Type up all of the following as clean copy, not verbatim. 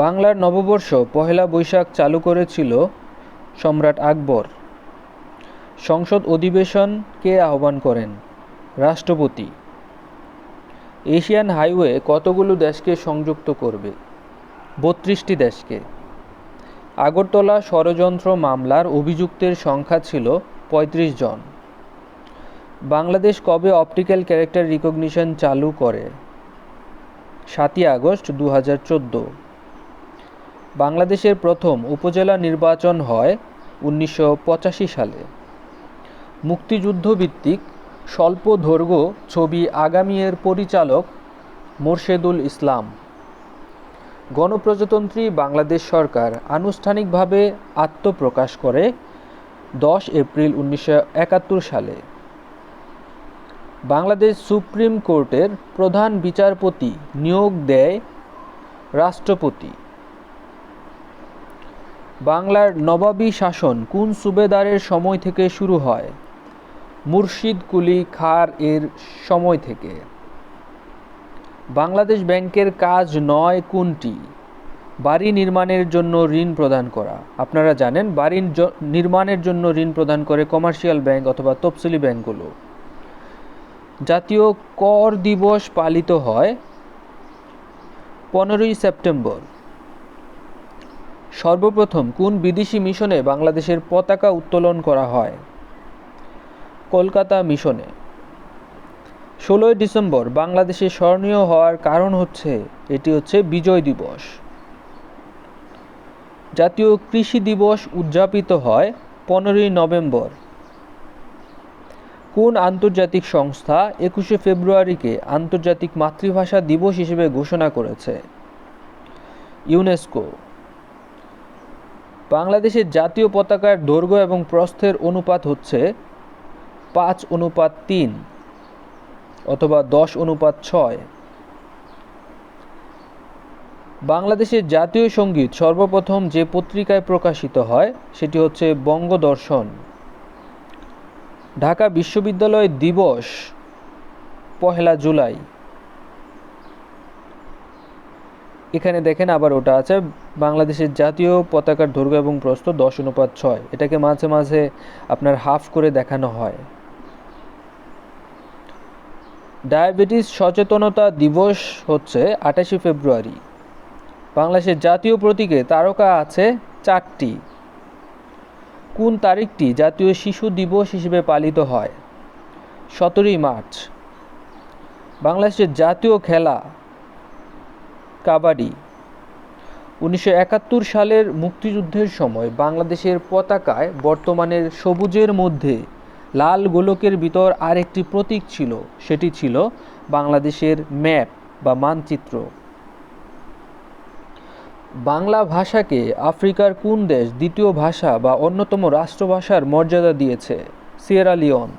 বাংলার নববর্ষ পহেলা বৈশাখ চালু করেছিল সম্রাট আকবর। সংসদ অধিবেশন কে আহ্বান করেন? রাষ্ট্রপতি। এশিয়ান হাইওয়ে কতগুলো দেশকে সংযুক্ত করবে? ৩২টি দেশকে। আগরতলা ষড়যন্ত্র মামলার অভিযুক্তের সংখ্যা ছিল ৩৫ জন। বাংলাদেশ কবে অপটিক্যাল ক্যারেক্টার রিকগনিশন চালু করে? ৭ই আগস্ট ২০১৪। বাংলাদেশের প্রথম উপজেলা নির্বাচন হয় ১৯৮৫ সালে। মুক্তিযুদ্ধভিত্তিক স্বল্পদৈর্ঘ্য ছবি আগামী এর পরিচালক মোরশেদুল ইসলাম। গণপ্রজাতন্ত্রী বাংলাদেশ সরকার আনুষ্ঠানিকভাবে আত্মপ্রকাশ করে ১০ এপ্রিল ১৯৭১ সালে। বাংলাদেশ সুপ্রিম কোর্টের প্রধান বিচারপতি নিয়োগ দেয় রাষ্ট্রপতি। বাংলার নবাবী শাসন কোন সুবেদারের সময় থেকে শুরু হয়? মুর্শিদ কুলি খাঁর এর সময় থেকে। বাংলাদেশ ব্যাংকের কাজ নয় কোনটি? বাড়ি নির্মাণের জন্য ঋণ প্রদান করা। আপনারা জানেন বাড়ি নির্মাণের জন্য ঋণ প্রদান করে কমার্শিয়াল ব্যাংক অথবা তফসিলি ব্যাংকগুলো। জাতীয় কর দিবস পালিত হয় ১৫ই সেপ্টেম্বর। সর্বপ্রথম কোন বিদেশি মিশনে বাংলাদেশের পতাকা উত্তোলন করা হয়? কলকাতা মিশনে। ১৬ই ডিসেম্বর বাংলাদেশে স্মরণীয় হওয়ার কারণ এটি হচ্ছে বিজয় দিবস। জাতীয় কৃষি দিবস উদযাপিত হয় ১৫ই নভেম্বর। কোন আন্তর্জাতিক সংস্থা ২১শে ফেব্রুয়ারিকে আন্তর্জাতিক মাতৃভাষা দিবস হিসেবে ঘোষণা করেছে? ইউনেস্কো। বাংলাদেশের জাতীয় পতাকার দৈর্ঘ্য এবং প্রস্থের অনুপাত হচ্ছে ৫:৩ অথবা ১০:৬। বাংলাদেশের জাতীয় সঙ্গীত সর্বপ্রথম যে পত্রিকায় প্রকাশিত হয় সেটি হচ্ছে বঙ্গদর্শন। ঢাকা বিশ্ববিদ্যালয় দিবস ১লা জুলাই। এখানে দেখেন আবার ওটা আছে বাংলাদেশের জাতীয় পতাকার দৈর্ঘ্য এবং প্রস্থ ১০:৬। এটাকে মাঝে মাঝে আপনার হাফ করে দেখানো হয়। ডায়াবেটিস সচেতনতা দিবস হচ্ছে ২৮শে ফেব্রুয়ারি। বাংলাদেশের জাতীয় প্রতীকে তারকা আছে ৪টি। কোন তারিখটি জাতীয় শিশু দিবস হিসেবে পালিত হয়? ১৭ই মার্চ। বাংলাদেশের জাতীয় খেলা কাবাডি। ১৯৭১ সালের মুক্তিযুদ্ধের সময় বাংলাদেশের পতাকায় বর্তমানের সবুজের মধ্যে লাল গোলকের ভিতর আরেকটি প্রতীক ছিল, সেটি ছিল বাংলাদেশের ম্যাপ বা মানচিত্র। বাংলা ভাষাকে আফ্রিকার কোন দেশ দ্বিতীয় ভাষা বা অন্যতম রাষ্ট্রভাষার মর্যাদা দিয়েছে? Sierra Leone.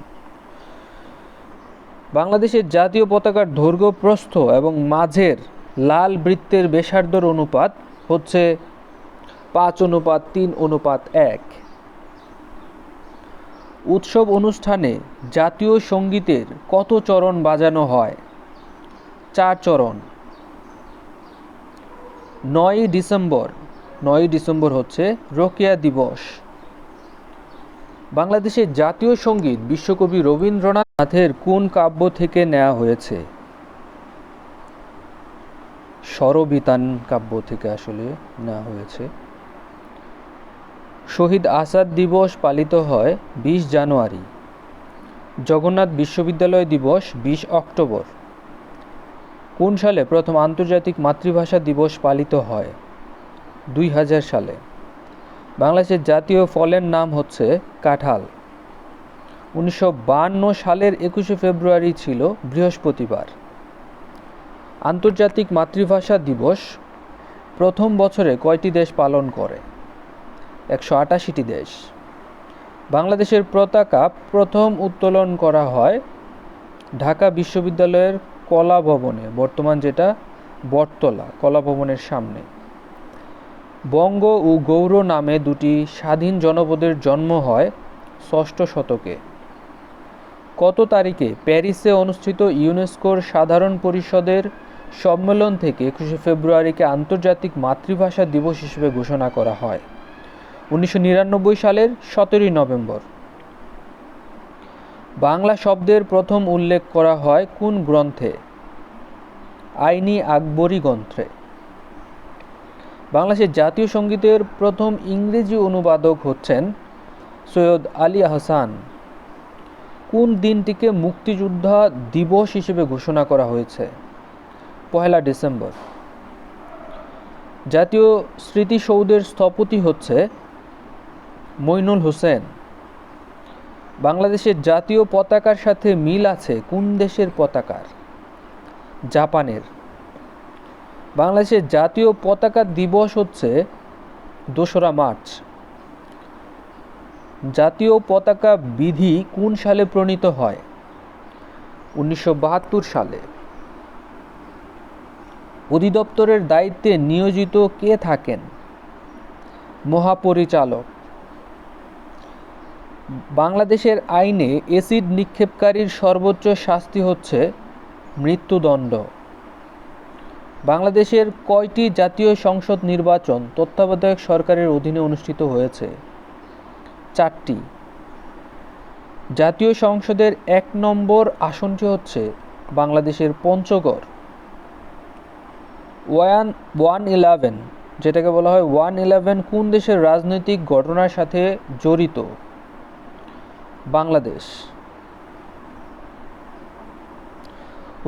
বাংলাদেশের জাতীয় পতাকার দৈর্ঘ্য, প্রস্থ এবং মাঝের লাল বৃত্তের ব্যাসার্ধর অনুপাত হচ্ছে ৫:৩:১। উৎসব অনুষ্ঠানে জাতীয় সঙ্গীতের কত চরণ বাজানো হয়? ৪ চরণ। ৯ই ডিসেম্বর হচ্ছে রোকেয়া দিবস। বাংলাদেশের জাতীয় সঙ্গীত বিশ্বকবি রবীন্দ্রনাথের কোন কাব্য থেকে নেওয়া হয়েছে? স্বরবিতান কাব্য থেকে আসলে নেওয়া হয়েছে। শহীদ আসাদ দিবস পালিত হয় ২০ জানুয়ারি। জগন্নাথ বিশ্ববিদ্যালয় দিবস ২০ অক্টোবর। কোন সালে প্রথম আন্তর্জাতিক মাতৃভাষা দিবস পালিত হয়? ২০০০ সালে। বাংলাদেশের জাতীয় ফলের নাম হচ্ছে কাঁঠাল। ১৯৫২ সালের ২১শে ফেব্রুয়ারি ছিল বৃহস্পতিবার। আন্তর্জাতিক মাতৃভাষা দিবস প্রথম বছরে কয়টি দেশ পালন করে? ১৮৮টি দেশ। বাংলাদেশের পতাকা প্রথম উত্তোলন করা হয় ঢাকা বিশ্ববিদ্যালয়ের কলা ভবনে, বর্তমান যেটা বটতলা, কলা ভবনের সামনে। বঙ্গ ও গৌড় নামে দুটি স্বাধীন জনপদের জন্ম হয় ৬ষ্ঠ শতকে। কত তারিখে প্যারিসে অনুষ্ঠিত ইউনেস্কোর সাধারণ পরিষদের সম্মেলন থেকে 21শে ফেব্রুয়ারিকে আন্তর্জাতিক মাতৃভাষা দিবস হিসেবে ঘোষণা করা হয়। 1999 সালের 17 নভেম্বর। বাংলা শব্দের প্রথম উল্লেখ করা হয় কোন গ্রন্থে? আইনি আকবরী গ্রন্থে। বাংলাদেশের জাতীয় সঙ্গীতের প্রথম ইংরেজি অনুবাদক হচ্ছেন সৈয়দ আলী আহসান। কোন দিনটিকে মুক্তিযোদ্ধা দিবস হিসেবে ঘোষণা করা হয়েছে? 1 ডিসেম্বর। জাতীয় স্মৃতিসৌধের স্থপতি হচ্ছে মইনুল হোসেন। বাংলাদেশের জাতীয় পতাকার সাথে মিল আছে কোন দেশের পতাকার? জাপানের। বাংলাদেশের জাতীয় পতাকা দিবস হচ্ছে 2রা মার্চ। জাতীয় পতাকা বিধি কোন সালে প্রণীত হয়? 1972 সালে। অধিদপ্তরের দায়িত্বে নিয়োজিত কে থাকেন? মহাপরিচালক। বাংলাদেশের আইনে এসিড নিক্ষেপকারীর সর্বোচ্চ শাস্তি হচ্ছে মৃত্যুদণ্ড। বাংলাদেশের কয়টি জাতীয় সংসদ নির্বাচন তত্ত্বাবধায়ক সরকারের অধীনে অনুষ্ঠিত হয়েছে? 4টি। জাতীয় সংসদের 1 নম্বর আসনটি হচ্ছে বাংলাদেশের পঞ্চগড়। 111 যেটাকে বলা হয় 111 কোন দেশের রাজনৈতিক ঘটনার সাথে জড়িত? বাংলাদেশ।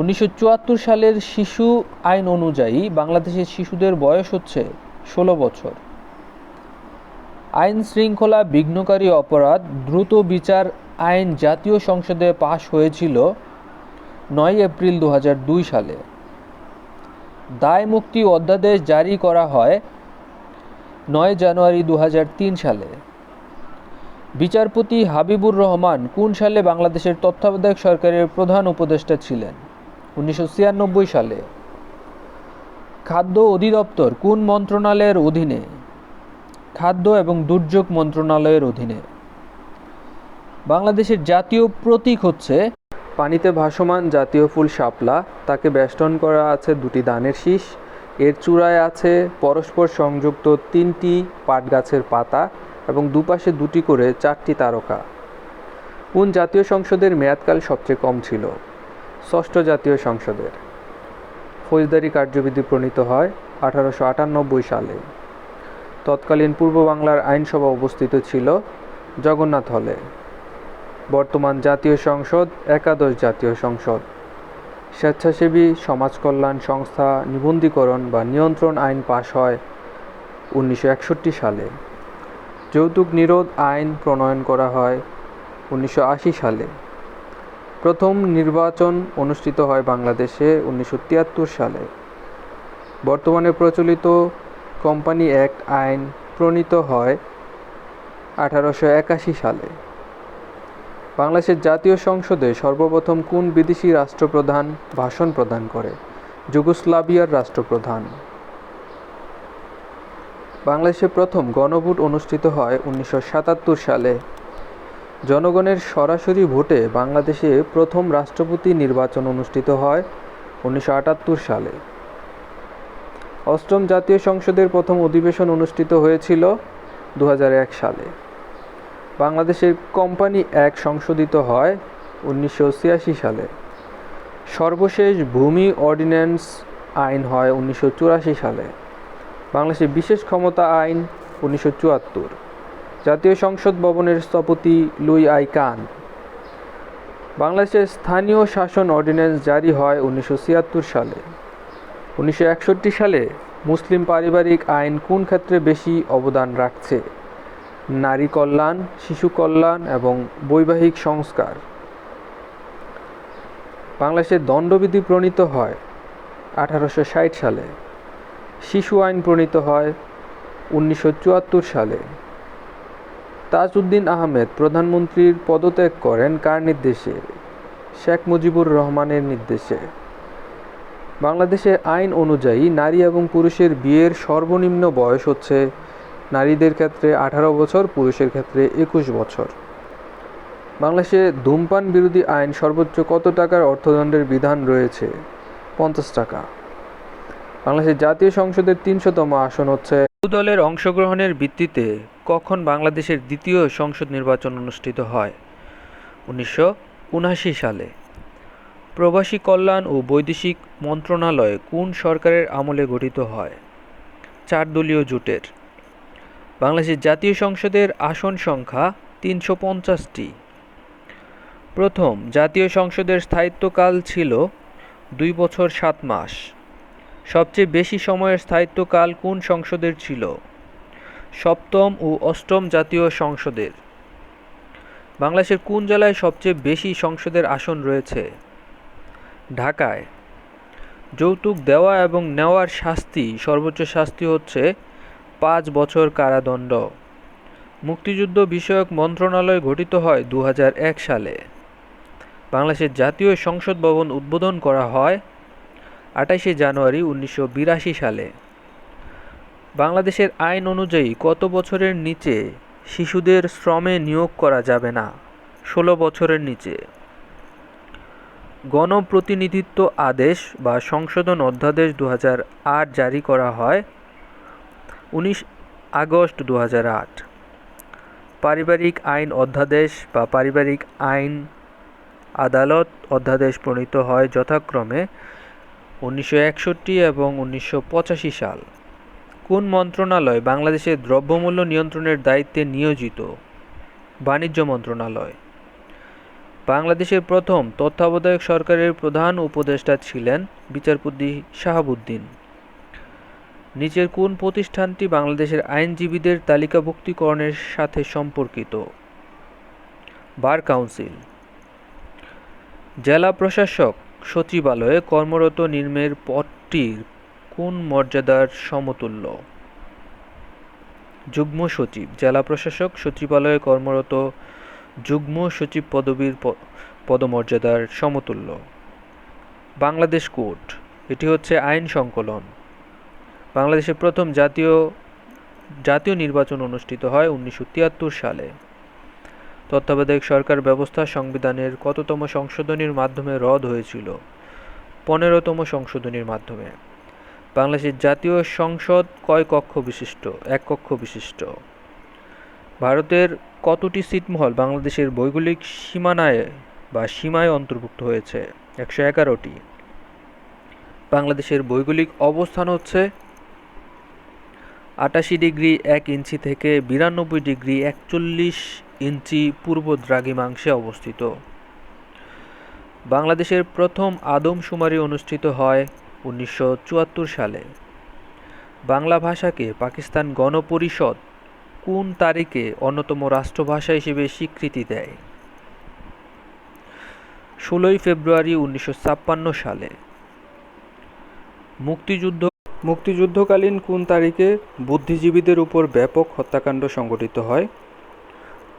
1974 সালের শিশু আইন অনুযায়ী বাংলাদেশের শিশুদের বয়স হচ্ছে 16 বছর। আইন শৃঙ্খলা বিঘ্নকারী অপরাধ দ্রুত বিচার আইন জাতীয় সংসদে পাশ হয়েছিল 9 এপ্রিল 2002 সালে। দায় মুক্তি অধ্যাদেশ জারি করা হয় 9 জানুয়ারি 2003 সালে। বিচারপতি হাবিবুর রহমান কোন সালে বাংলাদেশের তত্ত্বাবধায়ক সরকারের প্রধান উপদেষ্টা ছিলেন? 1996 সালে। খাদ্য অধিদপ্তর কোন মন্ত্রণালয়ের অধীনে? খাদ্য এবং দুর্যোগ মন্ত্রণালয়ের অধীনে। বাংলাদেশের জাতীয় প্রতীক হচ্ছে পানিতে ভাসমান জাতীয় ফুল শাপলা। তাকে বেষ্টন করা আছে 2টি ধানের শীষ। এর চূড়ায় আছে পরস্পর সংযুক্ত 3টি পাট গাছের পাতা এবং দুপাশে 2টি করে 4টি তারকা। কোন জাতীয় সংসদের মেয়াদকাল সবচেয়ে কম ছিল? 6ষ্ঠ জাতীয় সংসদের। ফৌজদারি কার্যবিধি প্রণীত হয় 1898 সালে। তৎকালীন পূর্ব বাংলার আইনসভা অবস্থিত ছিল জগন্নাথ হলে। বর্তমান জাতীয় সংসদ একাদশ জাতীয় সংসদ। স্বেচ্ছাসেবী সমাজ কল্যাণ সংস্থা নিবন্ধীকরণ বা নিয়ন্ত্রণ আইন পাশ হয় 1961 সালে। যৌতুক নিরোধ আইন প্রণয়ন করা হয় 1980 সালে। প্রথম নির্বাচন অনুষ্ঠিত হয় বাংলাদেশে 1973 সালে। বর্তমানে প্রচলিত কোম্পানি অ্যাক্ট আইন প্রণীত হয় 1881 সালে। বাংলাদেশের জাতীয় সংসদে সর্বপ্রথম কোন বিদেশি রাষ্ট্রপ্রধান ভাষণ প্রদান করে? যুগোস্লাভিয়ার রাষ্ট্রপ্রধান। বাংলাদেশে প্রথম গণভোট অনুষ্ঠিত হয় 1977 সালে। জনগণের সরাসরি ভোটে বাংলাদেশে প্রথম রাষ্ট্রপতি নির্বাচন অনুষ্ঠিত হয় 1978 সালে। অষ্টম জাতীয় সংসদের প্রথম অধিবেশন অনুষ্ঠিত হয়েছিল 2001 সালে। বাংলাদেশের কোম্পানি অ্যাক্ট সংশোধিত হয় 1986 সালে। সর্বশেষ ভূমি অর্ডিন্যান্স আইন হয় 1984 সালে। বাংলাদেশের বিশেষ ক্ষমতা আইন 1974। জাতীয় সংসদ ভবনের স্থপতি লুই আই কান। বাংলাদেশের স্থানীয় শাসন অর্ডিন্যান্স জারি হয় 1976 সালে। 1961 সালে মুসলিম পারিবারিক আইন কোন ক্ষেত্রে বেশি অবদান রাখছে? নারী কল্যাণ, শিশু কল্যাণ এবং বৈবাহিক সংস্কার। বাংলাদেশের দণ্ডবিধি প্রণীত হয় 1860 সালে। শিশু আইন প্রণীত হয় 1974 সালে। তাজউদ্দিন আহমেদ প্রধানমন্ত্রীর পদত্যাগ করেন কার নির্দেশে? শেখ মুজিবুর রহমানের নির্দেশে। বাংলাদেশের আইন অনুযায়ী নারী এবং পুরুষের বিয়ের সর্বনিম্ন বয়স হচ্ছে নারীদের ক্ষেত্রে 18 বছর, পুরুষের ক্ষেত্রে 21 বছর। বাংলাদেশে ধূমপান বিরোধী আইন সর্বোচ্চ কত টাকার অর্থদণ্ডের বিধান রয়েছে? 50 টাকা। বাংলাদেশের জাতীয় সংসদের ৩০০তম আসন হচ্ছে। দলের অংশগ্রহণের ভিত্তিতে কখন বাংলাদেশের দ্বিতীয় সংসদ নির্বাচন অনুষ্ঠিত হয়? 1979 সালে। প্রবাসী কল্যাণ ও বৈদেশিক মন্ত্রণালয় কোন সরকারের আমলে গঠিত হয়? 4 দলীয় জোটের। বাংলাদেশের জাতীয় সংসদের আসন সংখ্যা 350টি। প্রথম জাতীয় সংসদের স্থায়িত্বকাল ছিল 2 বছর 7 মাস। সবচেয়ে বেশি সময়ের স্থায়িত্বকাল কোন সংসদের ছিল? সপ্তম ও অষ্টম জাতীয় সংসদের। বাংলাদেশের কোন জেলায় সবচেয়ে বেশি সংসদের আসন রয়েছে? ঢাকায়। যৌতুক দেওয়া এবং নেওয়ার শাস্তি, সর্বোচ্চ শাস্তি হচ্ছে 5 বছর কারাদণ্ড। মুক্তিযুদ্ধ বিষয়ক মন্ত্রণালয় গঠিত হয় 2001 সালে। বাংলাদেশের জাতীয় সংসদ ভবন উদ্বোধন করা হয় 28শে জানুয়ারি 1982 সালে। বাংলাদেশের আইন অনুযায়ী কত বছরের নিচে শিশুদের শ্রমে নিয়োগ করা যাবে না? 16 বছরের নিচে। গণপ্রতিনিধিত্ব আদেশ বা সংশোধন অধ্যাদেশ 2008 জারি করা হয় 19 আগস্ট 2008। পারিবারিক আইন অধ্যাদেশ বা পারিবারিক আইন আদালত অধ্যাদেশ প্রণীত হয় যথাক্রমে 1961 এবং 1985 সাল। কোন মন্ত্রণালয় বাংলাদেশের দ্রব্যমূল্য নিয়ন্ত্রণের দায়িত্বে নিয়োজিত? বাণিজ্য মন্ত্রণালয়। বাংলাদেশের প্রথম তত্ত্বাবধায়ক সরকারের প্রধান উপদেষ্টা ছিলেন বিচারপতি শাহাবুদ্দিন। নিচের কোন প্রতিষ্ঠানটি বাংলাদেশের আইনজীবীদের তালিকাভুক্তিকরণের সাথে সম্পর্কিত? Bar council. জেলা প্রশাসক সচিবালয়ে কর্মরত নিম্নের পদটির কোন মর্যাদার সমতুল্য? যুগ্ম সচিব। জেলা প্রশাসক সচিবালয়ে কর্মরত যুগ্ম সচিব পদবীর পদমর্যাদার সমতুল্য। বাংলাদেশ কোর্ট, এটি হচ্ছে আইন সংকলন। বাংলাদেশের প্রথম জাতীয় নির্বাচন অনুষ্ঠিত হয় 1973 সালে। তত্ত্বাবধায়ক সরকার ব্যবস্থা সংবিধানের কততম সংশোধনীর মাধ্যমে রদ হয়েছিল? 15তম সংশোধনীর মাধ্যমে। বাংলাদেশের জাতীয় সংসদ কয় কক্ষ বিশিষ্ট? 1 কক্ষ বিশিষ্ট। ভারতের কতটি ছিটমহল বাংলাদেশের ভৌগোলিক সীমানায় বা সীমায় অন্তর্ভুক্ত হয়েছে? 111টি। বাংলাদেশের ভৌগোলিক অবস্থান হচ্ছে 88 ডিগ্রি 1 ইঞ্চি থেকে 92 ডিগ্রি 41 ইঞ্চি পূর্ব দ্রাঘিমাংশে অবস্থিত। বাংলাদেশের প্রথম আদমশুমারি অনুষ্ঠিত হয় 1974 সালে। বাংলা ভাষাকে পাকিস্তান গণপরিষদ কোন তারিখে অন্যতম রাষ্ট্রভাষা হিসেবে স্বীকৃতি দেয়? 16 ফেব্রুয়ারি 1956 সালে। মুক্তিযুদ্ধকালীন কোন তারিখে বুদ্ধিজীবীদের উপর ব্যাপক হত্যাকাণ্ড সংঘটিত হয়?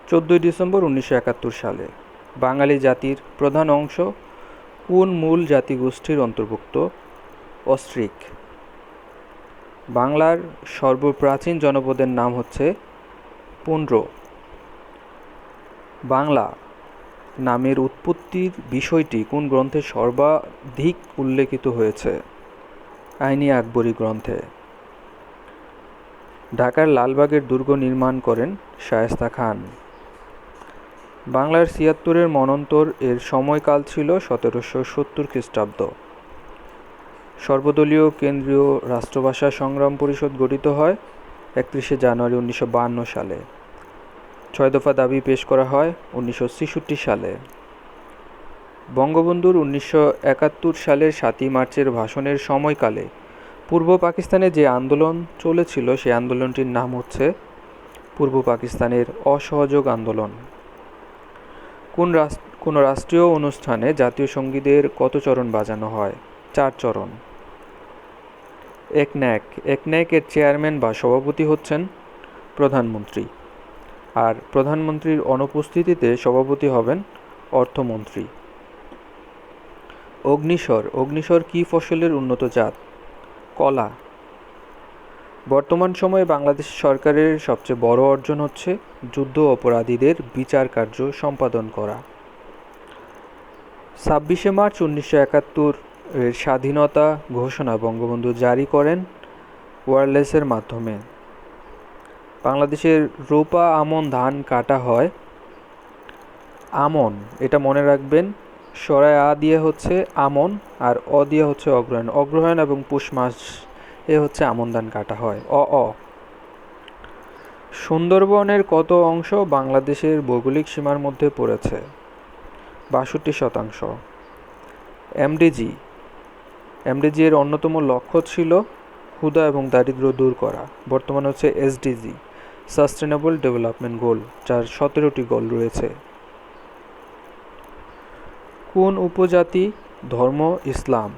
14 ডিসেম্বর 1971 সালে। বাঙালি জাতির প্রধান অংশ কোন মূল জাতিগোষ্ঠীর অন্তর্ভুক্ত? অস্ট্রিক। বাংলার সর্বপ্রাচীন জনপদের নাম হচ্ছে পুন্ড্র। বাংলা নামের উৎপত্তির বিষয়টি কোন গ্রন্থে সর্বাধিক উল্লেখিত হয়েছে? আইনি আকবরী গ্রন্থে। ঢাকার লালবাগের দুর্গ নির্মাণ করেন শায়েস্তা খান। বাংলার ৭৬-এর মন্বন্তর এর সময়কাল ছিল ১৭৭০ খ্রিস্টাব্দ। সর্বদলীয় কেন্দ্রীয় রাষ্ট্রভাষা সংগ্রাম পরিষদ গঠিত হয় ৩১শে জানুয়ারি ১৯৫২ সালে। ৬ দফা দাবি পেশ করা হয় ১৯৬৬ সালে। বঙ্গবন্ধুর ১৯৭১ সালের ৭ই মার্চের ভাষণের সময়কালে পূর্ব পাকিস্তানে যে আন্দোলন চলেছিল সেই আন্দোলনটির নাম হচ্ছে পূর্ব পাকিস্তানের অসহযোগ আন্দোলন। কোন রাষ্ট্রীয় অনুষ্ঠানে জাতীয় সঙ্গীতের কত চরণ বাজানো হয়? 4 চরণ। একন্যাকের চেয়ারম্যান বা সভাপতি হচ্ছেন প্রধানমন্ত্রী, আর প্রধানমন্ত্রীর অনুপস্থিতিতে সভাপতি হবেন অর্থমন্ত্রী। অগ্নিস্বর কী ফসলের উন্নত জাত? কলা। বর্তমান সময়ে বাংলাদেশ সরকারের সবচেয়ে বড় অর্জন হচ্ছে যুদ্ধ অপরাধীদের বিচার কার্য সম্পাদন করা। ২৬শে মার্চ ১৯৭১ এর স্বাধীনতা ঘোষণা বঙ্গবন্ধু জারি করেন ওয়্যারলেসের মাধ্যমে। বাংলাদেশের রোপা আমন ধান কাটা হয়। আমন, এটা মনে রাখবেন, সরায় আ দিয়ে হচ্ছে আমন আর অ দিয়ে হচ্ছে অগ্রহায়ণ। অগ্রহায়ণ এবং পুষ মাস এ হচ্ছে আমন ধান কাটা হয়। অ সুন্দরবনের কত অংশ বাংলাদেশের ভৌগোলিক সীমার মধ্যে পড়েছে? ৬২%। এমডিজি এর অন্যতম লক্ষ্য ছিল ক্ষুধা এবং দারিদ্র্য দূর করা। বর্তমানে হচ্ছে এসডিজি, সাস্টেনেবল ডেভেলপমেন্ট গোল, যার 17টি গোল রয়েছে। কোন উপজাতি ধর্ম ইসলাম?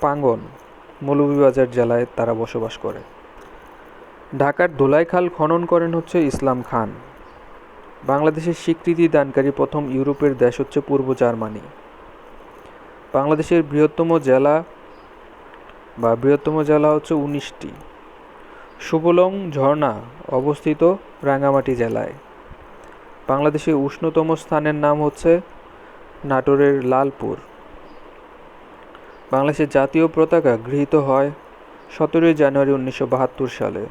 পাঙ্গন, মৌলভীবাজার জেলায় তারা বসবাস করে। ঢাকার ধোলাইখাল খনন করেন হচ্ছে ইসলাম খান। বাংলাদেশের স্বীকৃতি দানকারী প্রথম ইউরোপের দেশ হচ্ছে পূর্ব জার্মানি। বাংলাদেশের বৃহত্তম জেলা হচ্ছে 19টি। সুবলং ঝর্ণা অবস্থিত রাঙ্গামাটি জেলায়। বাংলাদেশের উষ্ণতম স্থানের নাম হচ্ছে নাটোরের লালপুর। বাংলাদেশের জাতীয় পতাকা গৃহীত হয় 17 জানুয়ারি 1972 সালে।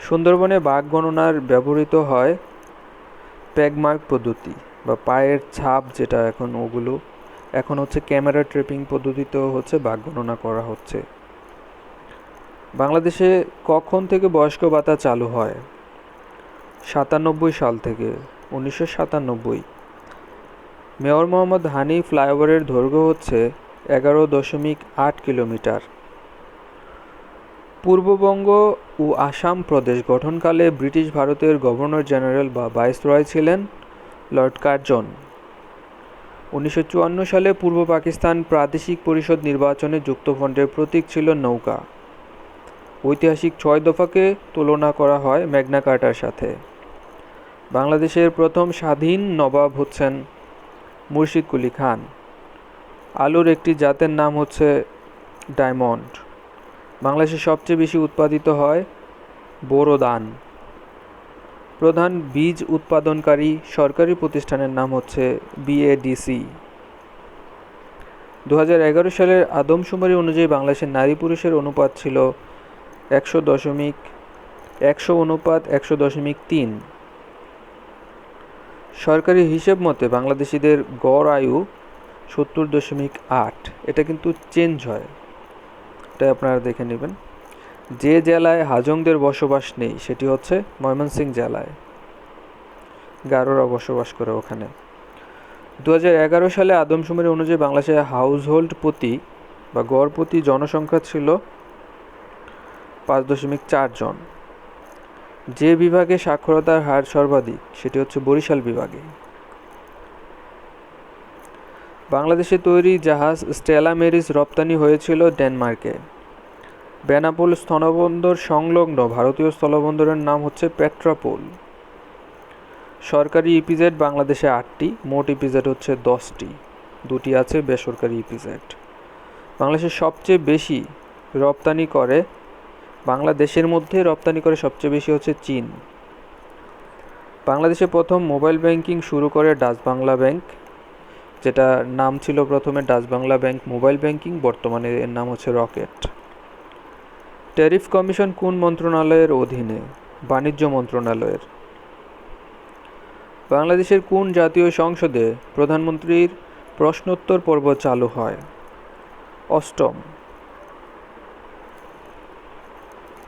সুন্দরবনে বাঘ গণনার ব্যবহৃত হয় প্যাগমার্ক পদ্ধতি বা পায়ের ছাপ, যেটা এখন হচ্ছে ক্যামেরা ট্র্যাপিং পদ্ধতিতেও হচ্ছে বাঘ গণনা করা হচ্ছে। বাংলাদেশে কখন থেকে বয়স্ক ভাতা চালু হয়? 97 সাল থেকে, 1997। মেয়র মোহাম্মদ হানি ফ্লাইওভারের দৈর্ঘ্য হচ্ছে 11.8 কিলোমিটার। পূর্ববঙ্গ ও আসাম প্রদেশ গঠনকালে ব্রিটিশ ভারতের গভর্নর জেনারেল বা ভাইসরয় ছিলেন লর্ড কার্জন। 1954 সালে পূর্ব পাকিস্তান প্রাদেশিক পরিষদ নির্বাচনে যুক্তফ্রন্টের প্রতীক ছিল নৌকা। ঐতিহাসিক 6 দফাকে তুলনা করা হয় ম্যাগনা কার্টার সাথে। বাংলাদেশের প্রথম স্বাধীন নবাব হচ্ছেন মুর্শিদ কুলি খান। আলুর একটি জাতের নাম হচ্ছে ডায়মন্ড। বাংলাদেশে সবচেয়ে বেশি উৎপাদিত হয় বোরো ধান। প্রধান বীজ উৎপাদনকারী সরকারি প্রতিষ্ঠানের নাম হচ্ছে বিএডিসি। 2011 সালের আদমশুমারি অনুযায়ী বাংলাদেশের নারী পুরুষের অনুপাত ছিল 100:100:100.3। সরকারি হিসেব মতে বাংলাদেশিদের গড় আয়ু 70.8। এটা কিন্তু চেঞ্জ হয়, এটা আপনারা দেখে নেবেন। যে জেলায় হাজংদের বসবাস নেই সেটি হচ্ছে ময়মনসিংহ জেলায়, গারোরা বসবাস করে ওখানে। 2011 সালে আদমশুমারি অনুযায়ী বাংলাদেশে হাউসহোল্ড প্রতি বা গড় প্রতি জনসংখ্যা ছিল 5.4 জন। যে বিভাগে সাক্ষরতার হার সর্বাধিক সেটি হচ্ছে বরিশাল বিভাগে। বাংলাদেশে তৈরি জাহাজ স্টেলা মেরিস রপ্তানি হয়েছিল ডেনমার্কে। বেনাপোল স্থলবন্দর সংলগ্ন ভারতীয় স্থলবন্দরের নাম হচ্ছে পেট্রাপোল। সরকারি ইপিজেড বাংলাদেশে 8টি, মোট ইপিজেড হচ্ছে 10টি, 2টি আছে বেসরকারি ইপিজেড। বাংলাদেশের সবচেয়ে বেশি রপ্তানি করে, বাংলাদেশের মধ্যে রপ্তানি করে সবচেয়ে বেশি হচ্ছে চীন। বাংলাদেশে প্রথম মোবাইল ব্যাংকিং শুরু করে ডাচ বাংলা ব্যাংক, যেটা নাম ছিল প্রথমে Dutch Bangla bank mobile banking, বর্তমানে এর নাম হচ্ছে রকেট। ট্যারিফ কমিশন কোন মন্ত্রণালয়ের অধীনে? বাণিজ্য মন্ত্রণালয়ের। বাংলাদেশের কোন জাতীয় সংসদে প্রধানমন্ত্রীর প্রশ্নোত্তর পর্ব চালু হয়? 8ম।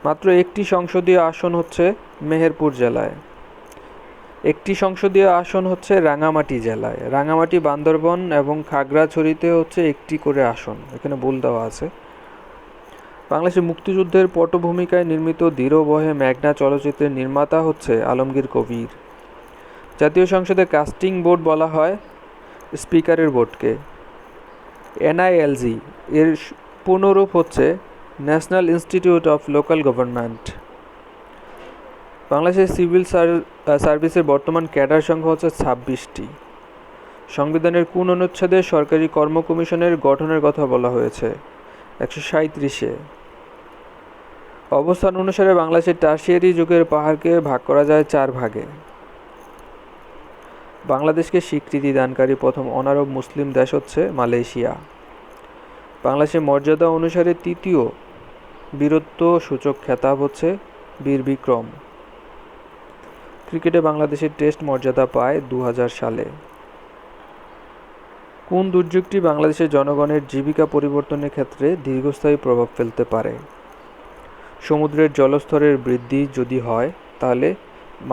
মাত্র একটি সংসদীয় আসন হচ্ছে মেহেরপুর জেলায়। একটি সংসদীয় আসন হচ্ছে রাঙামাটি জেলায়। রাঙামাটি, বান্দরবন এবং খাগড়াছড়িতে হচ্ছে একটি করে আসন, এখানে ভুল দেওয়া আছে। বাংলাদেশের মুক্তিযুদ্ধের পটভূমিকায় নির্মিত ধীরো বহে মেঘনা চলচ্চিত্রের নির্মাতা হচ্ছে আলমগীর কবির। জাতীয় সংসদে কাস্টিং বোর্ড বলা হয় স্পিকারের বোর্ডকে। এনআইএলজি এর পুনরূপ হচ্ছে national institute of local government. বাংলাদেশের সিভিল সার্ভিসের বর্তমান ক্যাডার সংখ্যা হচ্ছে 26টি। সংবিধানের কোন অনুচ্ছেদে সরকারি কর্ম কমিশনের গঠনের কথা বলা হয়েছে? 137-এ। অবস্থান অনুসারে বাংলাদেশের টারশিয়ারি যুগের পাহাড়কে ভাগ করা যায় 4 ভাগে। বাংলাদেশকে স্বীকৃতি দানকারী প্রথম অনারব মুসলিম দেশ হচ্ছে মালয়েশিয়া। বাংলাদেশের মর্যাদা অনুসারে তৃতীয় বীরত্ব সূচক খেতাব হচ্ছে বীর বিক্রম। ক্রিকেটে বাংলাদেশের টেস্ট মর্যাদা পায় 2000 সালে। কোন দুর্যোগটি বাংলাদেশের জনগণের জীবিকা পরিবর্তনের ক্ষেত্রে দীর্ঘস্থায়ী প্রভাব ফেলতে পারে? সমুদ্রের জলস্তরের বৃদ্ধি যদি হয় তাহলে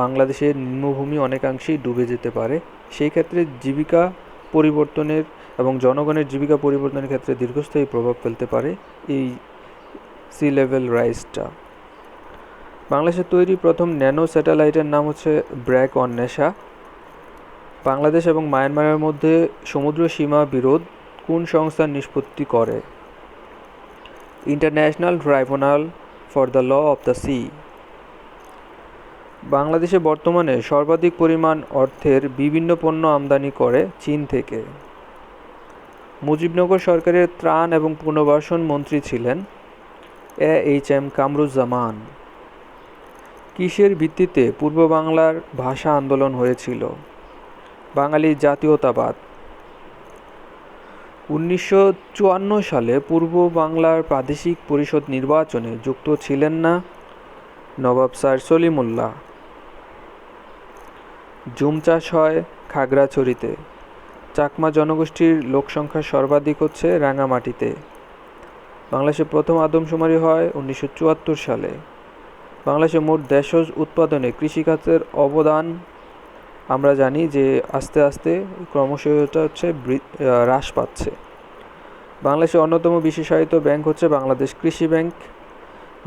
বাংলাদেশের নিম্নভূমি অনেকাংশেই ডুবে যেতে পারে। সেই ক্ষেত্রে জীবিকা পরিবর্তনের এবং জনগণের জীবিকা পরিবর্তনের ক্ষেত্রে দীর্ঘস্থায়ী প্রভাব ফেলতে পারে এই সি লেভেল রাইজটা। বাংলাদেশের তৈরি প্রথম ন্যানো স্যাটেলাইটের নাম হচ্ছে ব্র্যাক-1 নেশা। বাংলাদেশ এবং মায়ানমারের মধ্যে সমুদ্র সীমা বিরোধ কোন সংস্থা নিষ্পত্তি করে? International Tribunal for the Law of the Sea. বাংলাদেশে বর্তমানে সর্বাধিক পরিমাণ অর্থের বিভিন্ন পণ্য আমদানি করে চীন থেকে। মুজিবনগর সরকারের ত্রাণ এবং পুনর্বাসন মন্ত্রী ছিলেন AHM কামরুজ্জামান। কিসের ভিত্তিতে পূর্ব বাংলার ভাষা আন্দোলন হয়েছিল? বাঙালি জাতীয়তাবাদ। 1954 সালে পূর্ব বাংলার প্রাদেশিক পরিষদ নির্বাচনে যুক্ত ছিলেন না নবাব স্যার সলিমুল্লাহ। জুম চাষ হয় খাগড়াছড়িতে। চাকমা জনগোষ্ঠীর লোকসংখ্যা সর্বাধিক হচ্ছে রাঙামাটিতে। বাংলাদেশে প্রথম আদমশুমারি হয় 1974 সালে। বাংলাদেশে মোট দেশজ উৎপাদনে কৃষিখাতের অবদান আমরা জানি যে আস্তে আস্তে ক্রমশ এটা হচ্ছে হ্রাস পাচ্ছে। বাংলাদেশের অন্যতম বিশেষায়িত ব্যাংক হচ্ছে বাংলাদেশ কৃষি ব্যাংক।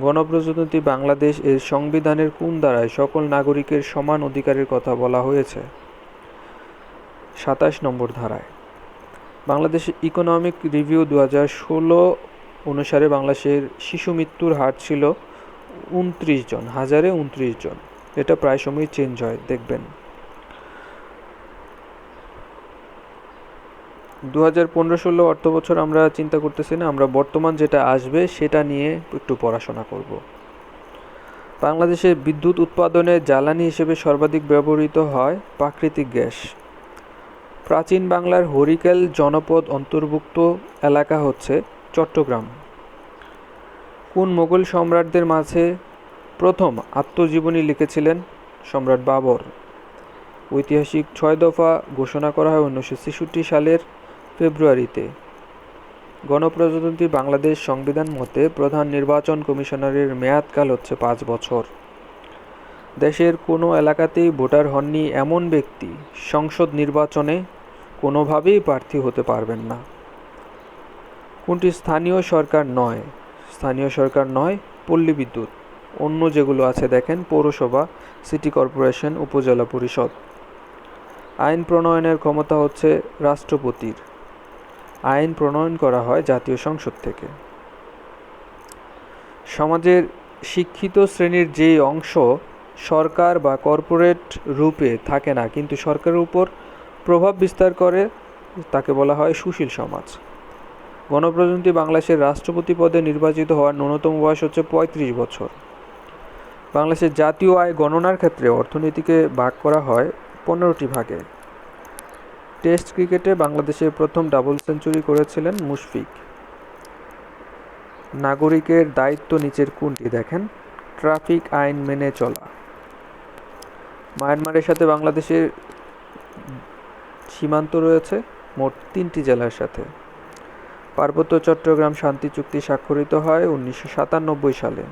গণপ্রজাতন্ত্রী বাংলাদেশ এর সংবিধানের কোন ধারায় সকল নাগরিকের সমান অধিকারের কথা বলা হয়েছে? 27 নম্বর ধারায়। বাংলাদেশ ইকোনমিক রিভিউ 2016 অনুসারে বাংলাদেশের শিশু মৃত্যুর হার ছিল 29 জন, 1029 জন। এটা প্রায় সময় চেঞ্জ হয়, দেখবেন। 2015-16 অর্থ বছর আমরা চিন্তা করতেছি না, আমরা বর্তমান যেটা আসবে সেটা নিয়ে একটু পড়াশোনা করব। বাংলাদেশে বিদ্যুৎ উৎপাদনে জ্বালানি হিসেবে সর্বাধিক ব্যবহৃত হয় প্রাকৃতিক গ্যাস। প্রাচীন বাংলার হরিকেল জনপদ অন্তর্ভুক্ত এলাকা হচ্ছে চট্টগ্রাম। কোন মোগল সম্রাটদের মাঝে প্রথম আত্মজীবনী লিখেছিলেন? সম্রাট বাবর। ঐতিহাসিক 6 দফা ঘোষণা করা হয় 1966 সালের ফেব্রুয়ারিতে। গণপ্রজাতন্ত্রী বাংলাদেশ সংবিধান মতে প্রধান নির্বাচন কমিশনারের মেয়াদকাল হচ্ছে 5 বছর। দেশের কোনো এলাকাতেই ভোটার হননি এমন ব্যক্তি সংসদ নির্বাচনে কোনোভাবেই প্রার্থী হতে পারবেন না। কোনটি স্থানীয় সরকার নয়? স্থানীয় সরকার নয় পল্লী বিদ্যুৎ। অন্য যেগুলো আছে দেখেন পৌরসভা, সিটি কর্পোরেশন, উপজেলা পরিষদ। আইন প্রণয়নের ক্ষমতা হচ্ছে রাষ্ট্রপতির। আইন প্রণয়ন করা হয় জাতীয় সংসদ থেকে। সমাজের শিক্ষিত শ্রেণীর যেই অংশ সরকার বা কর্পোরেট রূপে থাকে না কিন্তু সরকারের উপর প্রভাব বিস্তার করে তাকে বলা হয় সুশীল সমাজ। গণপ্রজাতন্ত্রী বাংলাদেশের রাষ্ট্রপতি পদে নির্বাচিত হওয়ার ন্যূনতম বয়স হচ্ছে 35 বছর। বাংলাদেশের জাতীয় আয় গণনার ক্ষেত্রে অর্থনীতিকে ভাগ করা হয় 15টি ভাগে। টেস্ট ক্রিকেটে বাংলাদেশের প্রথম ডাবল সেঞ্চুরি করেছিলেন মুশফিক। নাগরিকের দায়িত্ব নিচের কোনটি? দেখেন, ট্রাফিক আইন মেনে চলা। মায়ানমারের সাথে বাংলাদেশের সীমান্ত রয়েছে মোট 3টি জেলার সাথে। পার্বত্য চট্টগ্রাম শান্তি চুক্তি স্বাক্ষরিত হয় 1997 সালে।